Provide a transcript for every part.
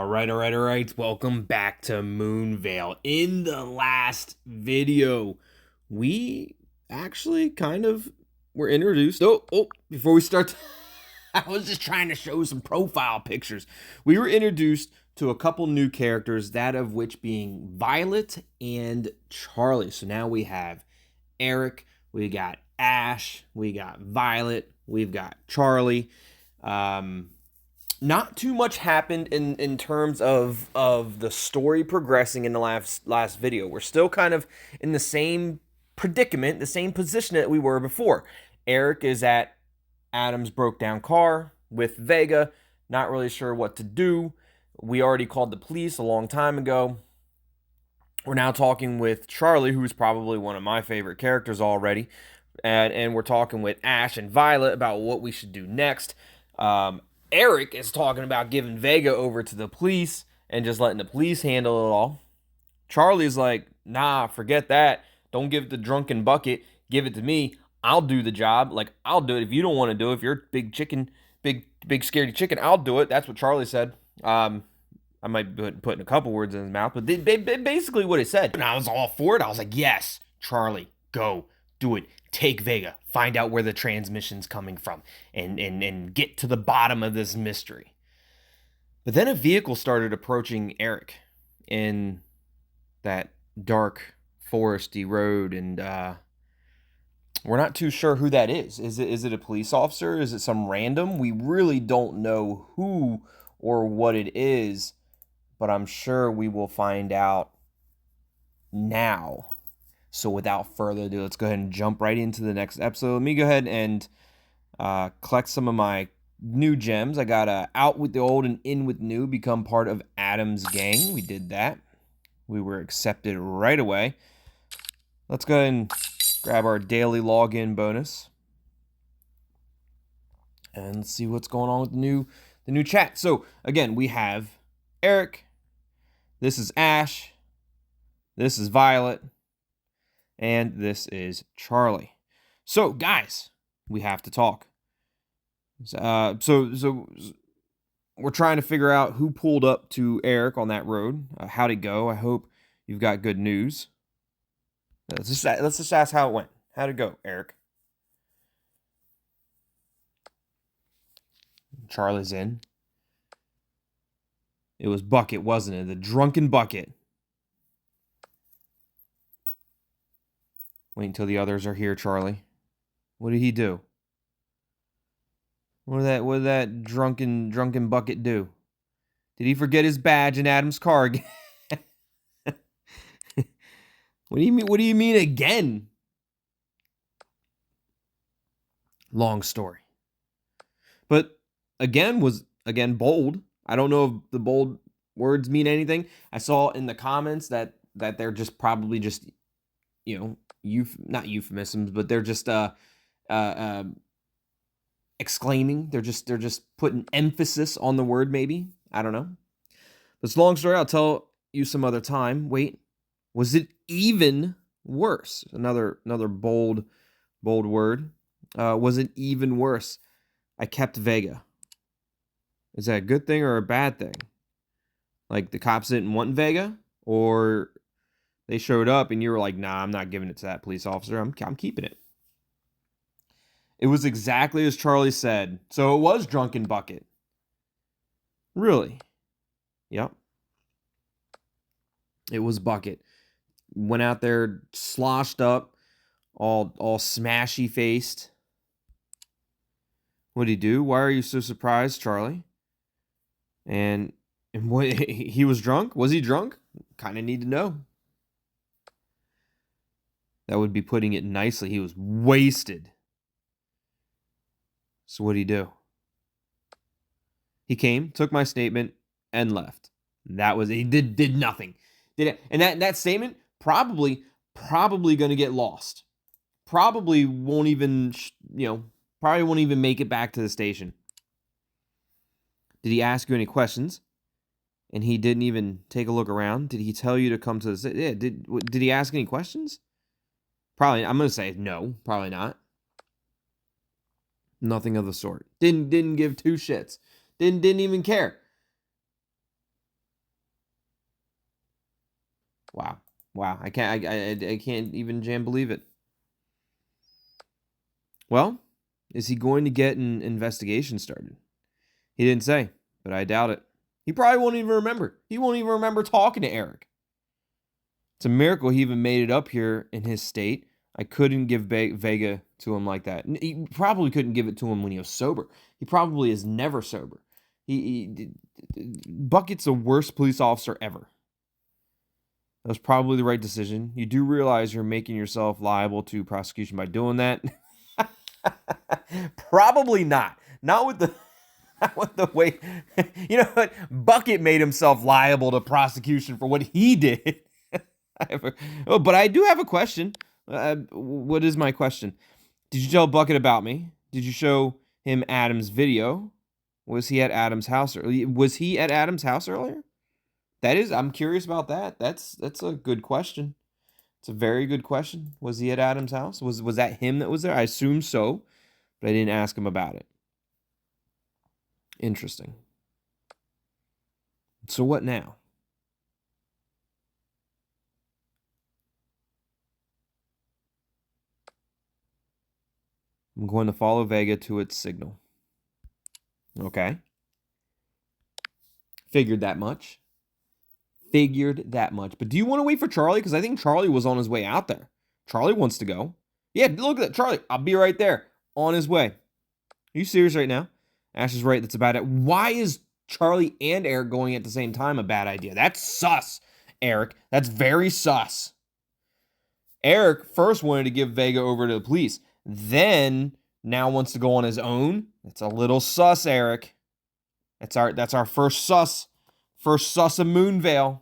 All right. Welcome back to Moonvale. In the last video, we actually kind of were introduced. Before we start, I was just trying to show some profile pictures. We were introduced to a couple new characters, that of which being Violet and Charlie. So now we have Eric, we got Ash, we got Violet, we've got Charlie. Not too much happened in terms of the story progressing in the last video. We're still kind of in the same predicament, the same position that we were before. Eric is at Adam's broke down car with Vega, not really sure what to do. We already called the police a long time ago. We're now talking with Charlie, who's probably one of my favorite characters already. And we're talking with Ash and Violet about what we should do next. Eric is talking about giving Vega over to the police and just letting the police handle it all. Charlie's like, nah, forget that. Don't give it to Drunken Bucket. Give it to me. I'll do the job. Like, I'll do it if you don't want to do it. If you're a big chicken, big scaredy chicken, I'll do it. That's what Charlie said. I might be putting a couple words in his mouth, but basically what he said. And I was all for it. I was like, yes, Charlie, go. Do it. Take Vega, find out where the transmission's coming from, and get to the bottom of this mystery. But then a vehicle started approaching Eric in that dark, foresty road, and we're not too sure who that is. Is it a police officer? Is it some random? We really don't know who or what it is, but I'm sure we will find out now. So without further ado, let's go ahead and jump right into the next episode. Let me go ahead and collect some of my new gems. I got out with the old and in with new, become part of Adam's gang. We did that. We were accepted right away. Let's go ahead and grab our daily login bonus. And see what's going on with the new chat. So again, we have Eric. This is Ash. This is Violet. And this is Charlie. So, guys, we have to talk. So we're trying to figure out who pulled up to Eric on that road. How'd it go? I hope you've got good news. Let's just ask how it went. How'd it go, Eric? Charlie's in. It was Bucket, wasn't it? The Drunken Bucket. Wait until the others are here, Charlie. What did he do? What did that drunken bucket do? Did he forget his badge in Adam's car again? What do you mean? What do you mean again? Long story. But again was bold. I don't know if the bold words mean anything. I saw in the comments that they're just probably just, not euphemisms, but they're just exclaiming. They're just putting emphasis on the word, maybe. I don't know. This long story, I'll tell you some other time. Wait, was it even worse? Another bold word. Was it even worse? I kept Vega. Is that a good thing or a bad thing? Like the cops didn't want Vega, or they showed up and you were like, nah, I'm not giving it to that police officer. I'm keeping it. It was exactly as Charlie said. So it was Drunken Bucket. Really? Yep. It was Bucket. Went out there sloshed up, all smashy faced. What'd he do? Why are you so surprised, Charlie? And what, he was drunk? Was he drunk? Kind of need to know. That would be putting it nicely. He was wasted. So what'd he do? He came, took my statement, and left. That was, he did nothing. Did it? And that statement probably going to get lost. Probably won't even, probably won't even make it back to the station. Did he ask you any questions? And he didn't even take a look around? Did he tell you to come to the... Yeah, did he ask any questions? Probably, I'm going to say no, probably not. Nothing of the sort. Didn't give two shits. Didn't even care. Wow. Wow. I can't even believe it. Well, is he going to get an investigation started? He didn't say, but I doubt it. He probably won't even remember. He won't even remember talking to Eric. It's a miracle he even made it up here in his state. I couldn't give Vega to him like that. He probably couldn't give it to him when he was sober. He probably is never sober. Bucket's the worst police officer ever. That was probably the right decision. You do realize you're making yourself liable to prosecution by doing that? Probably not. Not with the not with the way. You know what? Bucket made himself liable to prosecution for what he did. But I do have a question. What is my question? Did you tell Bucket about me? Did you show him Adam's video? Was he at Adam's house? Was he at Adam's house earlier? I'm curious about that. That's a good question. It's a very good question. Was he at Adam's house? Was that him that was there? I assume so, but I didn't ask him about it. Interesting. So what now? I'm going to follow Vega to its signal. Okay. Figured that much. But do you want to wait for Charlie? Because I think Charlie was on his way out there. Charlie wants to go. Yeah, look at that. Charlie, I'll be right there. On his way. Are you serious right now? Ash is right. That's about it. Why is Charlie and Eric going at the same time a bad idea? That's sus, Eric. That's very sus. Eric first wanted to give Vega over to the police. Then now wants to go on his own. That's a little sus, Eric. That's our first sus. First sus of Moonvale.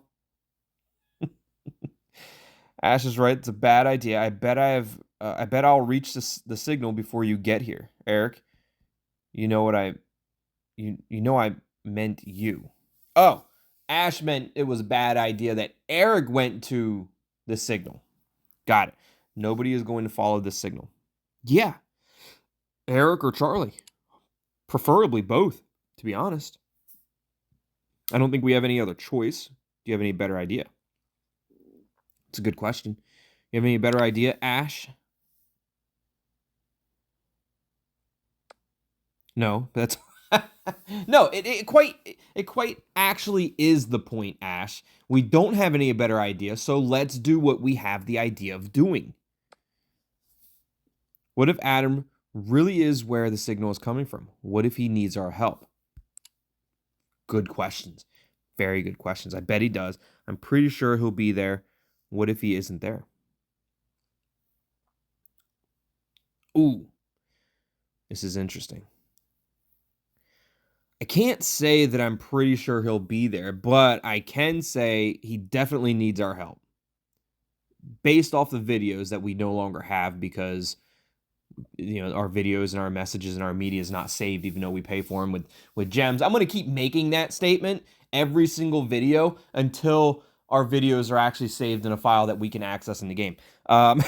Ash is right. It's a bad idea. I bet I'll reach the signal before you get here, Eric. You know I meant you. Oh, Ash meant it was a bad idea that Eric went to the signal. Got it. Nobody is going to follow this signal. Yeah. Eric or Charlie. Preferably both, to be honest. I don't think we have any other choice. Do you have any better idea? It's a good question. You have any better idea, Ash? No, that's no. It quite actually is the point, Ash. We don't have any better idea, so let's do what we have the idea of doing. What if Adam really is where the signal is coming from? What if he needs our help? Good questions. Very good questions. I bet he does. I'm pretty sure he'll be there. What if he isn't there? Ooh. This is interesting. I can't say that I'm pretty sure he'll be there, but I can say he definitely needs our help. Based off the videos that we no longer have because our videos and our messages and our media is not saved even though we pay for them with gems. I'm going to keep making that statement every single video until our videos are actually saved in a file that we can access in the game. But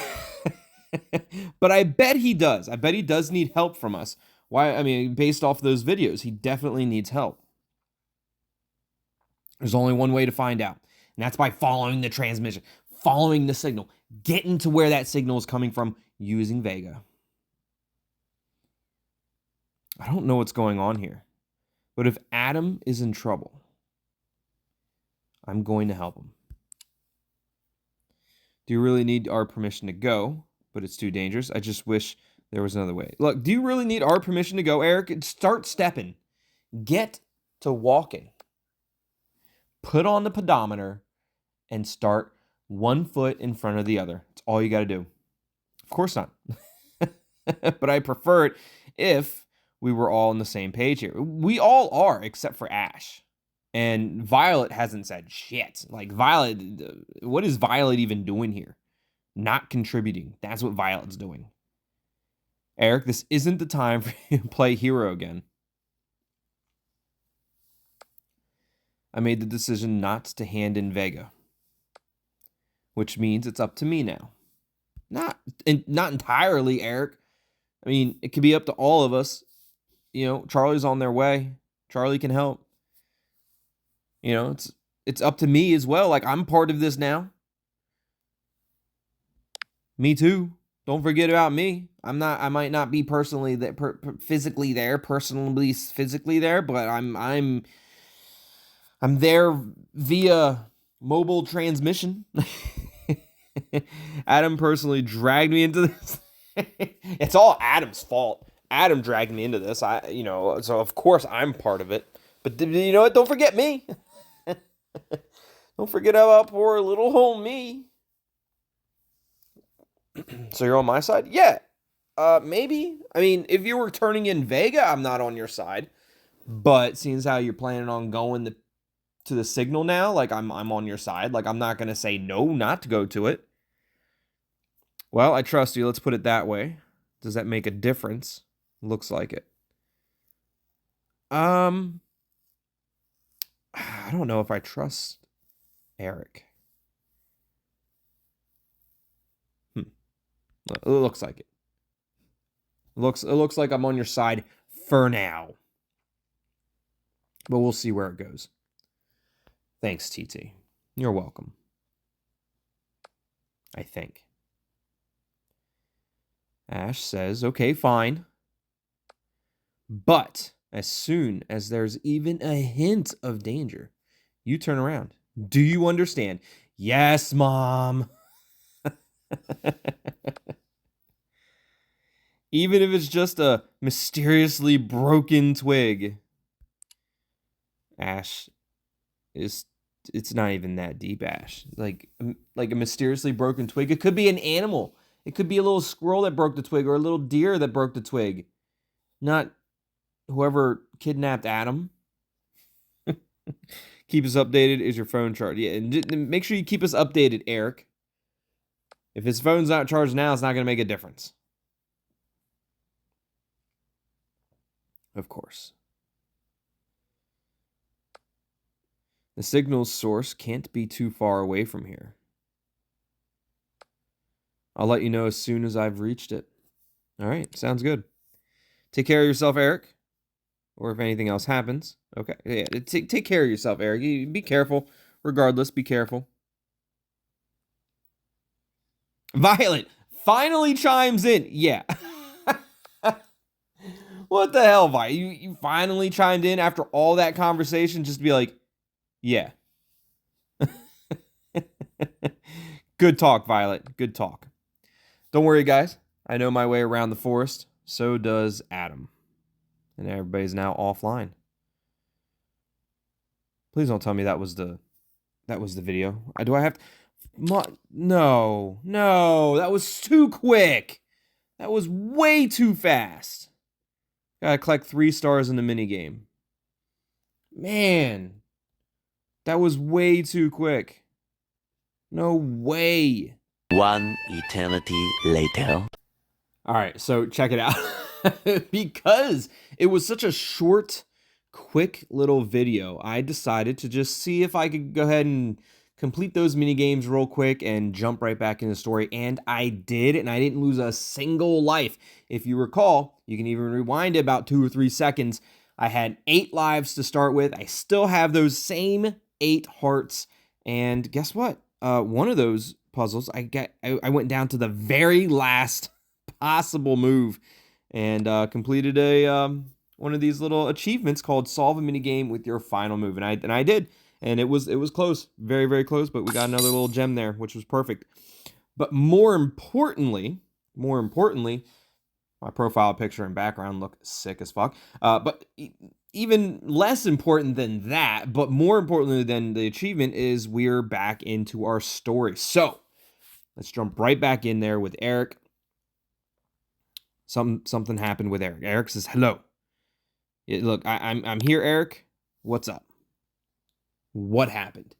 I bet he does. I bet he does need help from us. Why? I mean, based off those videos, he definitely needs help. There's only one way to find out, and that's by following the transmission, following the signal, getting to where that signal is coming from using Vega. I don't know what's going on here, but if Adam is in trouble, I'm going to help him. Do you really need our permission to go? But it's too dangerous. I just wish there was another way. Look, do you really need our permission to go, Eric? Start stepping. Get to walking. Put on the pedometer and start 1 foot in front of the other. That's all you got to do. Of course not. But I prefer it if we were all on the same page here. We all are, except for Ash. And Violet hasn't said shit. Like, Violet, what is Violet even doing here? Not contributing. That's what Violet's doing. Eric, this isn't the time for you to play hero again. I made the decision not to hand in Vega. Which means it's up to me now. Not entirely, Eric. I mean, it could be up to all of us. Charlie's on their way. Charlie can help. It's up to me as well. Like, I'm part of this now. Me too. Don't forget about me. I might not be personally there, physically there, physically there, but I'm there via mobile transmission. Adam personally dragged me into this. It's all Adam's fault. Adam dragged me into this. So of course I'm part of it. But you know what? Don't forget me. Don't forget about poor little home me. So you're on my side? Yeah. Maybe. I mean, if you were turning in Vega, I'm not on your side. But seeing as how you're planning on going to the signal now, like I'm on your side. Like I'm not gonna say no not to go to it. Well, I trust you. Let's put it that way. Does that make a difference? Looks like it. I don't know if I trust Eric. It looks like it. It looks like I'm on your side for now. But we'll see where it goes. Thanks, TT. You're welcome. I think. Ash says, okay, fine. But as soon as there's even a hint of danger, you turn around. Do you understand? Yes, Mom. Even if it's just a mysteriously broken twig. Ash it's not even that deep, Ash. Like a mysteriously broken twig. It could be an animal. It could be a little squirrel that broke the twig or a little deer that broke the twig. Not whoever kidnapped Adam. Keep us updated. Is your phone charged? Yeah, and make sure you keep us updated, Eric. If his phone's not charged now, it's not going to make a difference. Of course. The signal source can't be too far away from here. I'll let you know as soon as I've reached it. All right, sounds good. Take care of yourself, Eric. Or if anything else happens. Okay, yeah, take care of yourself, Eric. Be careful. Regardless, be careful. Violet finally chimes in. Yeah. What the hell, Violet? You finally chimed in after all that conversation just to be like, yeah. Good talk, Violet. Good talk. Don't worry, guys. I know my way around the forest. So does Adam. And everybody's now offline. Please don't tell me that was the video. Do I have to... No. That was too quick. That was way too fast. Gotta collect 3 stars in the minigame. Man. That was way too quick. No way. One eternity later. All right, so check it out. Because it was such a short, quick little video, I decided to just see if I could go ahead and complete those mini games real quick and jump right back in the story. And I did, and I didn't lose a single life. If you recall, you can even rewind it about 2 or 3 seconds. I had 8 lives to start with. I still have those same 8 hearts. And guess what? One of those puzzles, I went down to the very last possible move and completed one of these little achievements called solve a mini game with your final move, and I did, and it was close, very, very close, but we got another little gem there, which was perfect. But more importantly, my profile picture and background look sick as fuck. But even less important than that, but more importantly than the achievement, is we're back into our story. So let's jump right back in there with Eric. Something happened with Eric. Eric says, hello. Yeah, look, I'm here, Eric. What's up? What happened?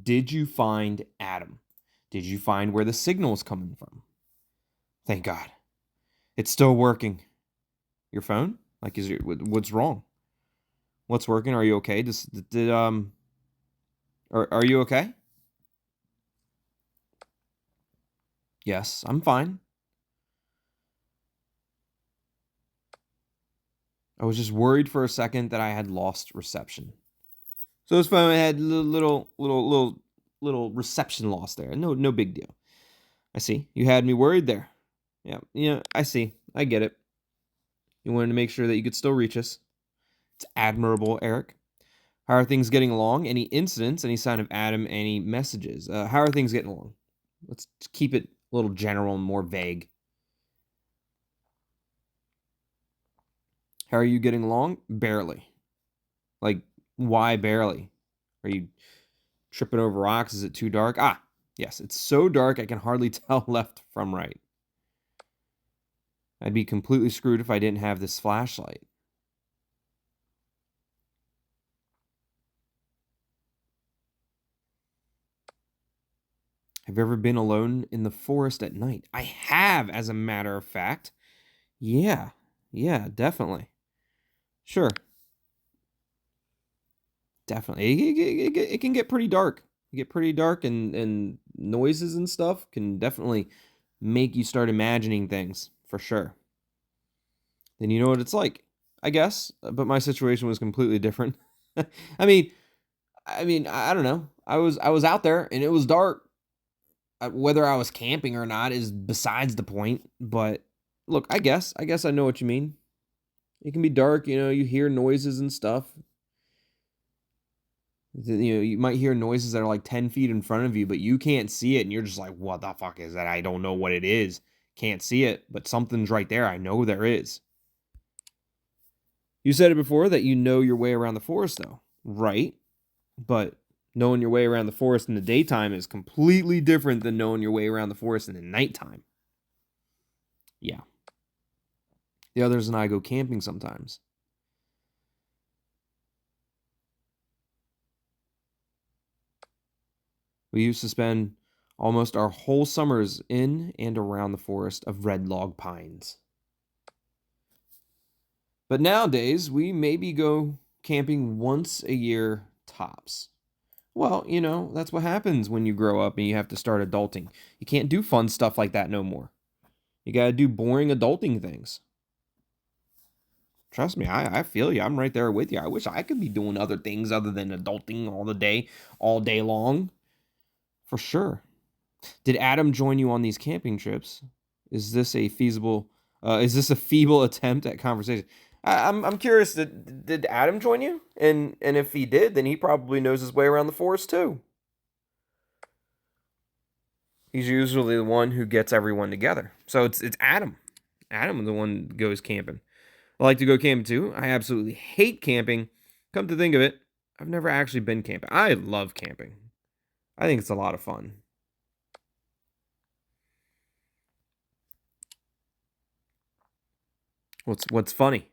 Did you find Adam? Did you find where the signal is coming from? Thank God. It's still working. Your phone? Like, what's wrong? What's working? Are you okay? Are you okay? Yes, I'm fine. I was just worried for a second that I had lost reception. So his phone had little reception loss there. No big deal. I see. You had me worried there. Yeah, I see. I get it. You wanted to make sure that you could still reach us. It's admirable, Eric. How are things getting along? Any incidents? Any sign of Adam? Any messages? How are things getting along? Let's keep it a little general and more vague. How are you getting along? Barely. Like, why barely? Are you tripping over rocks? Is it too dark? Ah, yes, it's so dark I can hardly tell left from right. I'd be completely screwed if I didn't have this flashlight. Have you ever been alone in the forest at night? I have, as a matter of fact. Yeah, definitely. Sure, definitely. It can get pretty dark. Get pretty dark, and noises and stuff can definitely make you start imagining things, for sure. Then you know what it's like, I guess. But my situation was completely different. I mean, I don't know. I was out there and it was dark. Whether I was camping or not is besides the point. But look, I guess I know what you mean. It can be dark, you hear noises and stuff. You might hear noises that are like 10 feet in front of you, but you can't see it, and you're just like, what the fuck is that? I don't know what it is. Can't see it, but something's right there. I know there is. You said it before that you know your way around the forest, though. Right. But knowing your way around the forest in the daytime is completely different than knowing your way around the forest in the nighttime. Yeah. The others and I go camping sometimes. We used to spend almost our whole summers in and around the forest of red log pines. But nowadays, we maybe go camping once a year tops. Well, that's what happens when you grow up and you have to start adulting. You can't do fun stuff like that no more. You gotta do boring adulting things. Trust me, I feel you. I'm right there with you. I wish I could be doing other things other than adulting all day long. For sure. Did Adam join you on these camping trips? Is this a feeble attempt at conversation? I'm curious. Did Adam join you? And if he did, then he probably knows his way around the forest too. He's usually the one who gets everyone together. So it's Adam. Adam is the one who goes camping. I like to go camping too. I absolutely hate camping. Come to think of it, I've never actually been camping. I love camping. I think it's a lot of fun. What's funny?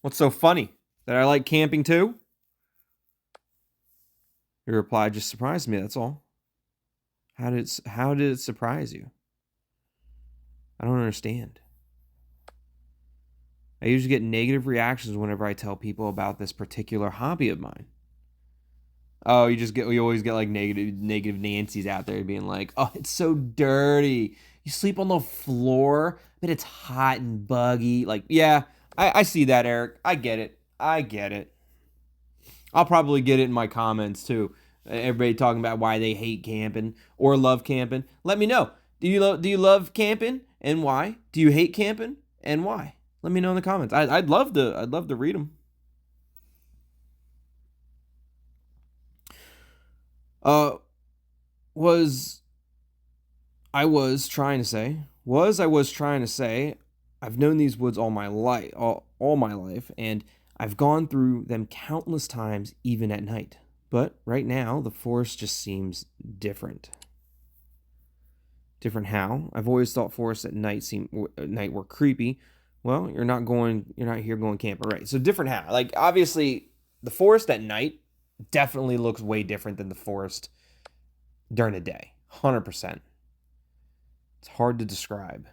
What's so funny? That I like camping too? Your reply just surprised me, that's all. How did it surprise you? I don't understand. I usually get negative reactions whenever I tell people about this particular hobby of mine. Oh, you always get like negative Nancy's out there being like, "Oh, it's so dirty. You sleep on the floor, but it's hot and buggy." Like, yeah, I see that, Eric. I get it. I get it. I'll probably get it in my comments too. Everybody talking about why they hate camping or love camping. Let me know. Do you love camping and why? Do you hate camping and why? Let me know in the comments. I'd love to read them. Uh, was I was trying to say, I've known these woods all my life, and I've gone through them countless times, even at night. But right now, the forest just seems different. Different how? I've always thought forests at night were creepy. Well, you're not here going camping, right? So different how? Like obviously, the forest at night definitely looks way different than the forest during the day. 100%. It's hard to describe.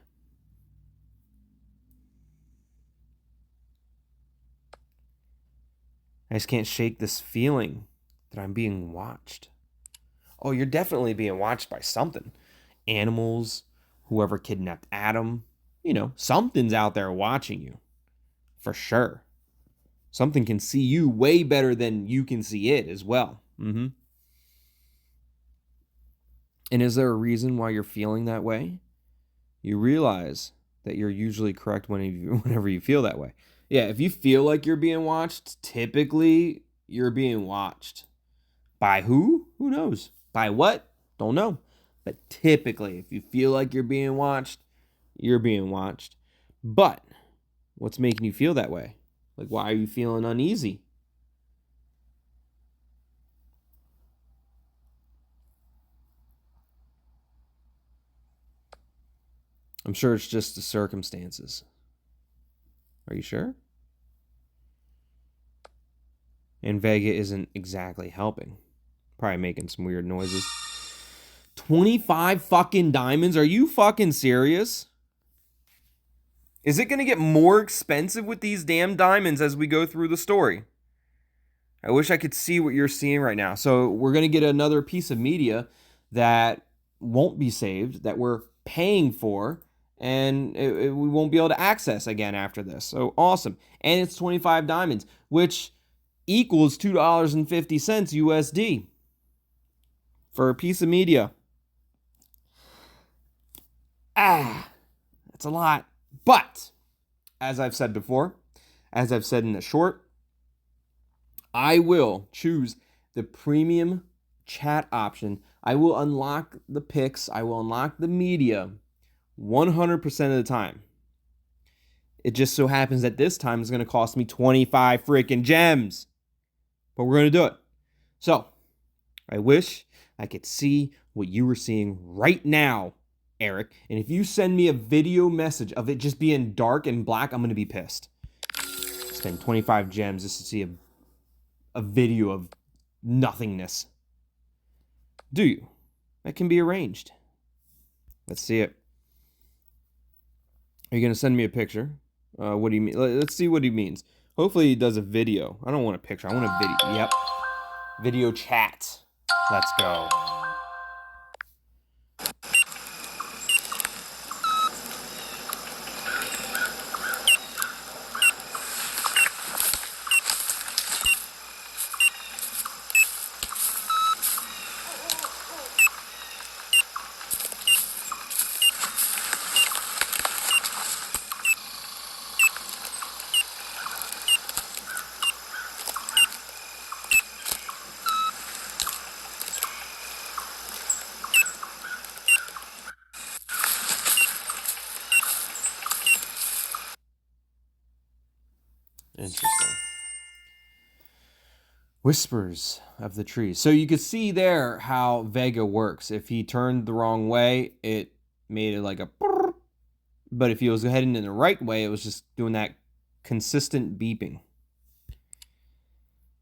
I just can't shake this feeling that I'm being watched. Oh, you're definitely being watched by something. Animals, whoever kidnapped Adam. Something's out there watching you. For sure. Something can see you way better than you can see it as well. And is there a reason why you're feeling that way? You realize that you're usually correct whenever you feel that way. Yeah, if you feel like you're being watched, typically you're being watched. By who? Who knows? By what? Don't know. But typically, if you feel like you're being watched, you're being watched. But what's making you feel that way? Like, why are you feeling uneasy? I'm sure it's just the circumstances. Are you sure? And Vega isn't exactly helping. Probably making some weird noises. 25 fucking diamonds? Are you fucking serious? Is it going to get more expensive with these damn diamonds as we go through the story? I wish I could see what you're seeing right now. So we're going to get another piece of media that won't be saved, that we're paying for, and we won't be able to access again after this. So awesome. And it's 25 diamonds, which equals $2.50 USD for a piece of media. That's a lot. But, as I've said before, as I've said in the short, I will choose the premium chat option. I will unlock the pics. I will unlock the media 100% of the time. It just so happens that this time is going to cost me 25 freaking gems. But we're going to do it. So, I wish I could see what you were seeing right now, Eric. And if you send me a video message of it just being dark and black, I'm going to be pissed. Spend 25 gems just to see a video of nothingness. Do you? That can be arranged. Let's see it. Are you going to send me a picture? What do you mean? Let's see what he means. Hopefully he does a video. I don't want a picture. I want a video. Yep. Video chat. Let's go. Interesting. Whispers of the trees. So you could see there how Vega works. If he turned the wrong way, it made it like a brrr. But if he was heading in the right way, it was just doing that consistent beeping.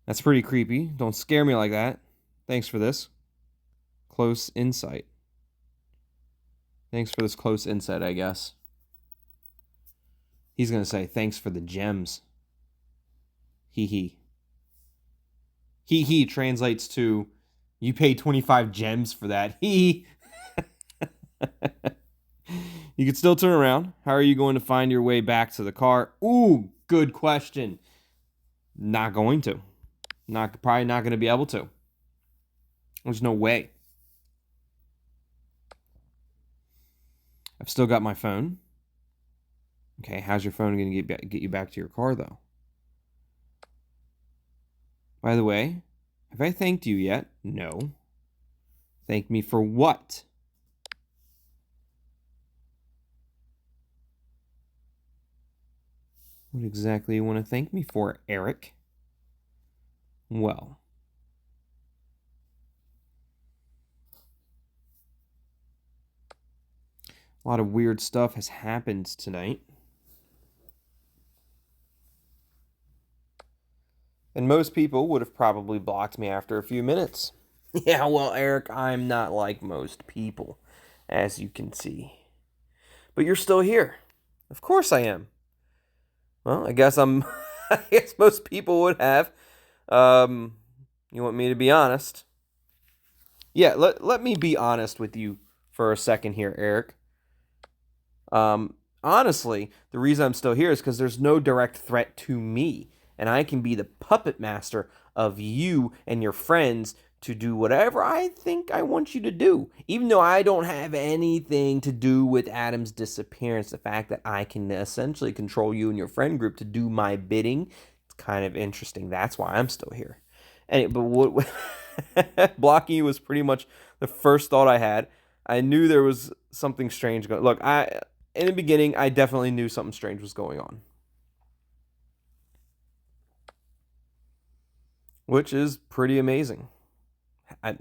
That's pretty creepy. Don't scare me like that. Thanks for this. Close insight. Thanks for this close insight, I guess. He's going to say, thanks for the gems. Hee hee. Hee hee translates to, you pay 25 gems for that. Hee hee. You could still turn around. How are you going to find your way back to the car? Ooh, good question. Not going to. Probably not going to be able to. There's no way. I've still got my phone. Okay, how's your phone going to get you back to your car, though? By the way, have I thanked you yet? No. Thank me for what? What exactly you want to thank me for, Eric? Well, a lot of weird stuff has happened tonight. And most people would have probably blocked me after a few minutes. Yeah, well, Eric, I'm not like most people, as you can see. But you're still here. Of course I am. Well, I guess I guess most people would have. You want me to be honest? Yeah, let me be honest with you for a second here, Eric. Honestly, the reason I'm still here is because there's no direct threat to me. And I can be the puppet master of you and your friends to do whatever I think I want you to do. Even though I don't have anything to do with Adam's disappearance, the fact that I can essentially control you and your friend group to do my bidding, it's kind of interesting. That's why I'm still here. But what blocking you was pretty much the first thought I had. I knew there was something strange going. Look, in the beginning, I definitely knew something strange was going on, which is pretty amazing. I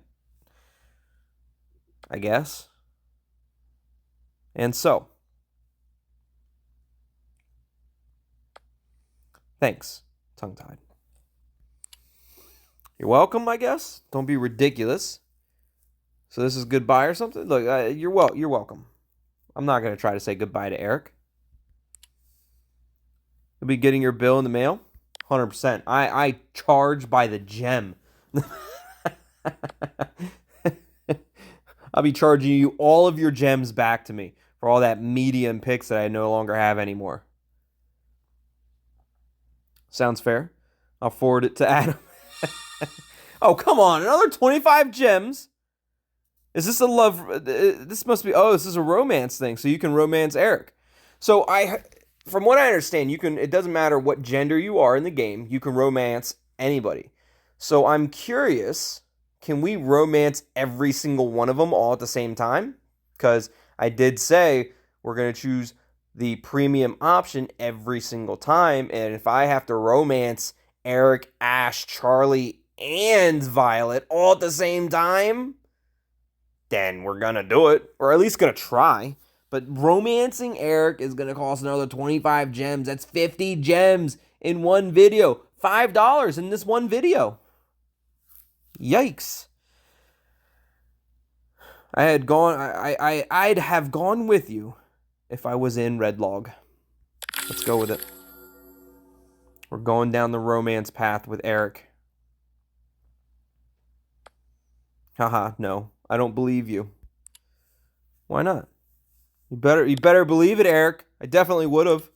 guess. And so, thanks, tongue-tied. You're welcome, I guess. Don't be ridiculous. So this is goodbye or something? Look, you're welcome. I'm not going to try to say goodbye to Eric. You'll be getting your bill in the mail? 100%. I charge by the gem. I'll be charging you all of your gems back to me for all that media and pics that I no longer have anymore. Sounds fair. I'll forward it to Adam. Oh, come on. Another 25 gems? Is this a love? This must be, this is a romance thing. So you can romance Eric. So from what I understand, it doesn't matter what gender you are in the game, you can romance anybody. So I'm curious, can we romance every single one of them all at the same time? Because I did say we're going to choose the premium option every single time. And if I have to romance Eric, Ash, Charlie, and Violet all at the same time, then we're going to do it. Or at least going to try. But romancing Eric is going to cost another 25 gems. That's 50 gems in one video. $5 in this one video. Yikes. I'd have gone with you if I was in Red Log. Let's go with it. We're going down the romance path with Eric. Haha, no. I don't believe you. Why not? You better believe it, Eric. I definitely would have.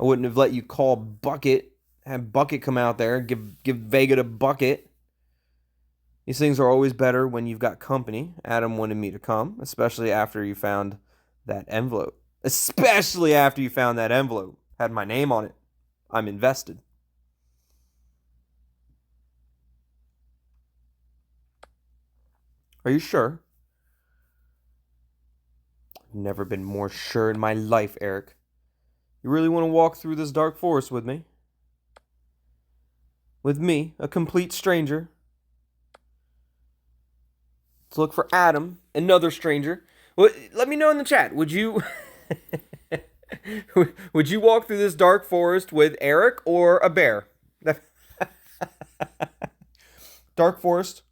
I wouldn't have let you call Bucket, have Bucket come out there, give Vega to Bucket. These things are always better when you've got company. Adam wanted me to come, especially after you found that envelope. Especially after you found that envelope. Had my name on it. I'm invested. Are you sure? I've never been more sure in my life, Eric. You really want to walk through this dark forest with me? With me, a complete stranger? Let's look for Adam, another stranger. Well, let me know in the chat. Would you would you walk through this dark forest with Eric or a bear? Dark forest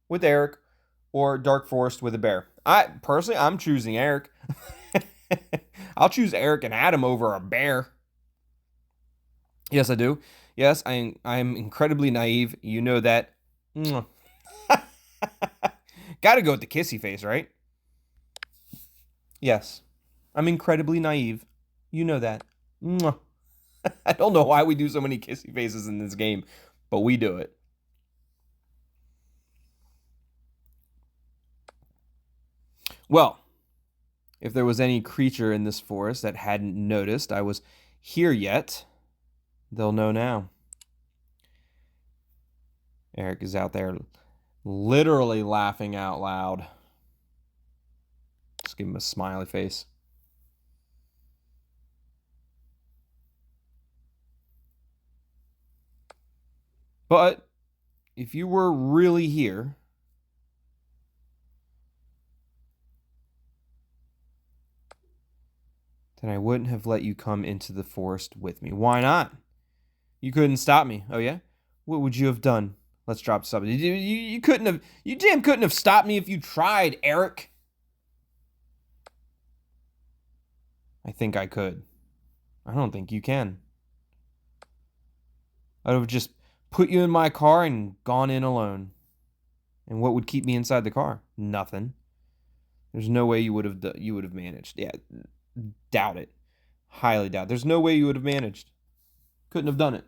with Eric or dark forest with a bear? I'm choosing Eric. I'll choose Eric and Adam over a bear. Yes, I do. Yes, I'm incredibly naive. You know that. Gotta go with the kissy face, right? Yes. I'm incredibly naive. You know that. I don't know why we do so many kissy faces in this game, but we do it. Well, if there was any creature in this forest that hadn't noticed I was here yet, they'll know now. Eric is out there literally laughing out loud. Just give him a smiley face. But if you were really here, then I wouldn't have let you come into the forest with me. Why not? You couldn't stop me. Oh yeah? What would you have done? Let's drop something. You couldn't have. You damn couldn't have stopped me if you tried, Eric. I think I could. I don't think you can. I would have just put you in my car and gone in alone. And what would keep me inside the car? Nothing. There's no way you would have managed. Yeah, doubt it. Highly doubt. There's no way you would have managed. Couldn't have done it.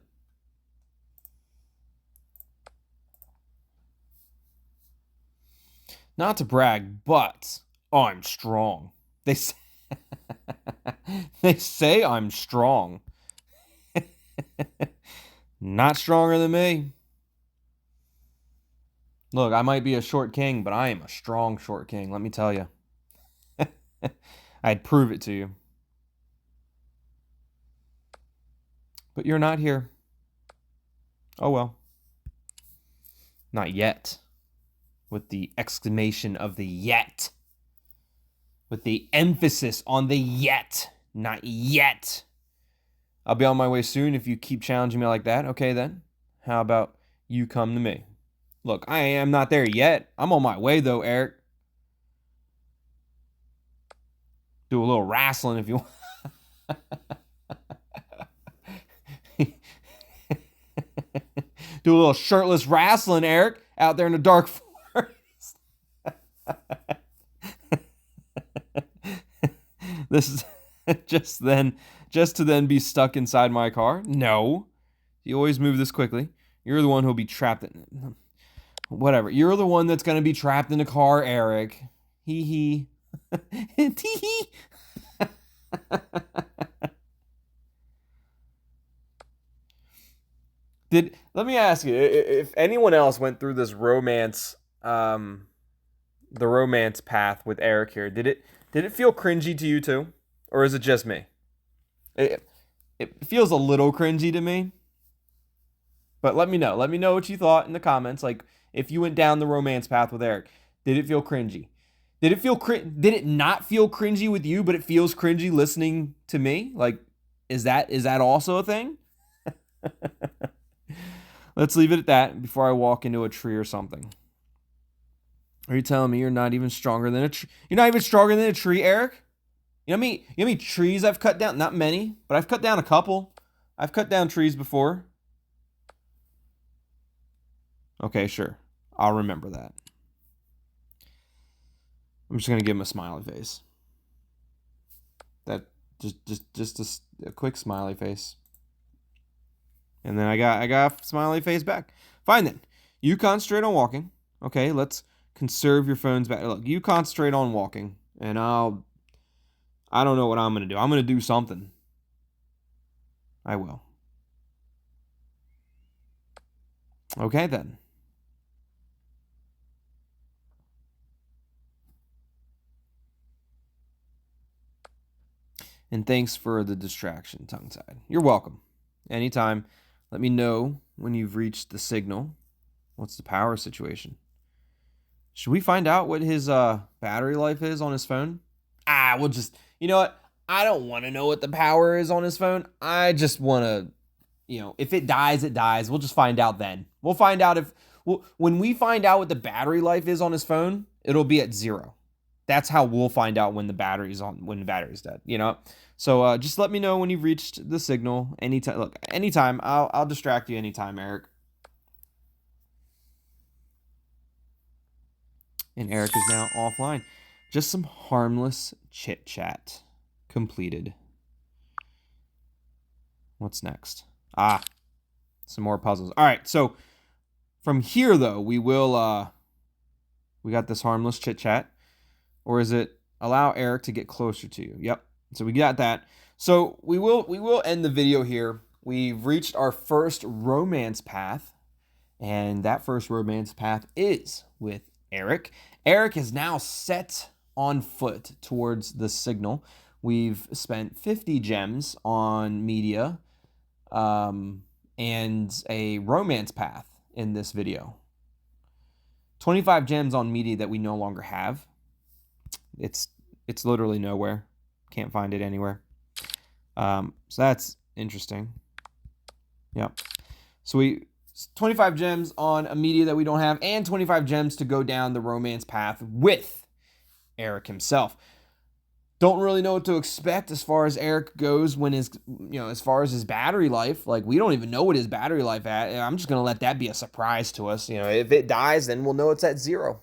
Not to brag, but I'm strong. They say, they say I'm strong. Not stronger than me. Look, I might be a short king, but I am a strong short king, let me tell you. I'd prove it to you. But you're not here. Oh well. Not yet. With the exclamation of the yet. With the emphasis on the yet. Not yet. I'll be on my way soon if you keep challenging me like that. Okay then. How about you come to me? Look, I am not there yet. I'm on my way though, Eric. Do a little wrestling if you want. Do a little shirtless wrestling, Eric, out there in the dark forest. This is just to then be stuck inside my car? No. You always move this quickly. You're the one who'll be trapped in... Whatever. You're the one that's going to be trapped in the car, Eric. Hee hee. Tee hee. Let me ask you, if anyone else went through this romance, the romance path with Eric here, did it feel cringy to you too? Or is it just me? It feels a little cringy to me. But let me know. Let me know what you thought in the comments. Like, if you went down the romance path with Eric, did it feel cringy? Did it not feel cringy with you, but it feels cringy listening to me? Like, is that also a thing? Let's leave it at that before I walk into a tree or something. Are you telling me you're not even stronger than a tree? You're not even stronger than a tree, Eric? You know how many trees I've cut down? Not many, but I've cut down a couple. I've cut down trees before. Okay, sure. I'll remember that. I'm just gonna give him a smiley face. That just a quick smiley face. And then I got a smiley face back. Fine then. You concentrate on walking. Okay, let's conserve your phone's battery. Look, you concentrate on walking, and I don't know what I'm gonna do. I'm gonna do something. I will. Okay then. And thanks for the distraction, tongue-tied. You're welcome. Anytime. Let me know when you've reached the signal. What's the power situation? Should we find out what his battery life is on his phone? We'll just... You know what? I don't want to know what the power is on his phone. I just want to... if it dies, it dies. We'll just find out then. We'll find out if... when we find out what the battery life is on his phone, it'll be at 0. That's how we'll find out when the battery's dead, So just let me know when you've reached the signal. Anytime. Look, anytime. I'll distract you anytime, Eric. And Eric is now offline. Just some harmless chit chat completed. What's next? Some more puzzles. All right. So from here, though, we will. We got this harmless chit chat. Or is it allow Eric to get closer to you? Yep. So we got that. So we will end the video here. We've reached our first romance path. And that first romance path is with Eric. Eric is now set on foot towards the signal. We've spent 50 gems on media and a romance path in this video. 25 gems on media that we no longer have. It's literally nowhere. Can't find it anywhere. So that's interesting. Yep. So 25 gems on a media that we don't have, and 25 gems to go down the romance path with Eric himself. Don't really know what to expect as far as Eric goes when as far as his battery life. Like, we don't even know what his battery life at. I'm just gonna let that be a surprise to us. If it dies, then we'll know it's at 0.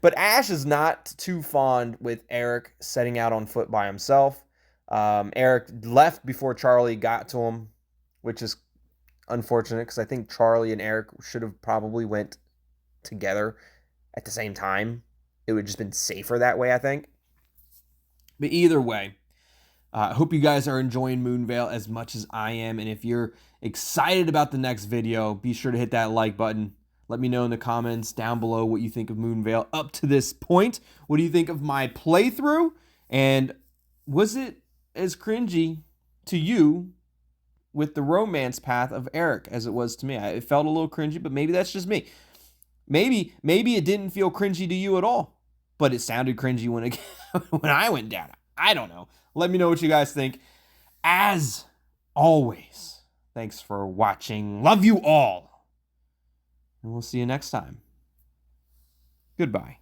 But Ash is not too fond with Eric setting out on foot by himself. Eric left before Charlie got to him, which is unfortunate because I think Charlie and Eric should have probably went together at the same time. It would have just been safer that way, I think. But either way, I hope you guys are enjoying Moonvale as much as I am. And if you're excited about the next video, be sure to hit that like button. Let me know in the comments down below what you think of Moonvale up to this point. What do you think of my playthrough? And was it as cringy to you with the romance path of Eric as it was to me? It felt a little cringy, but maybe that's just me. Maybe it didn't feel cringy to you at all, but it sounded cringy when it, when I went down. I don't know. Let me know what you guys think. As always, thanks for watching. Love you all. And we'll see you next time. Goodbye.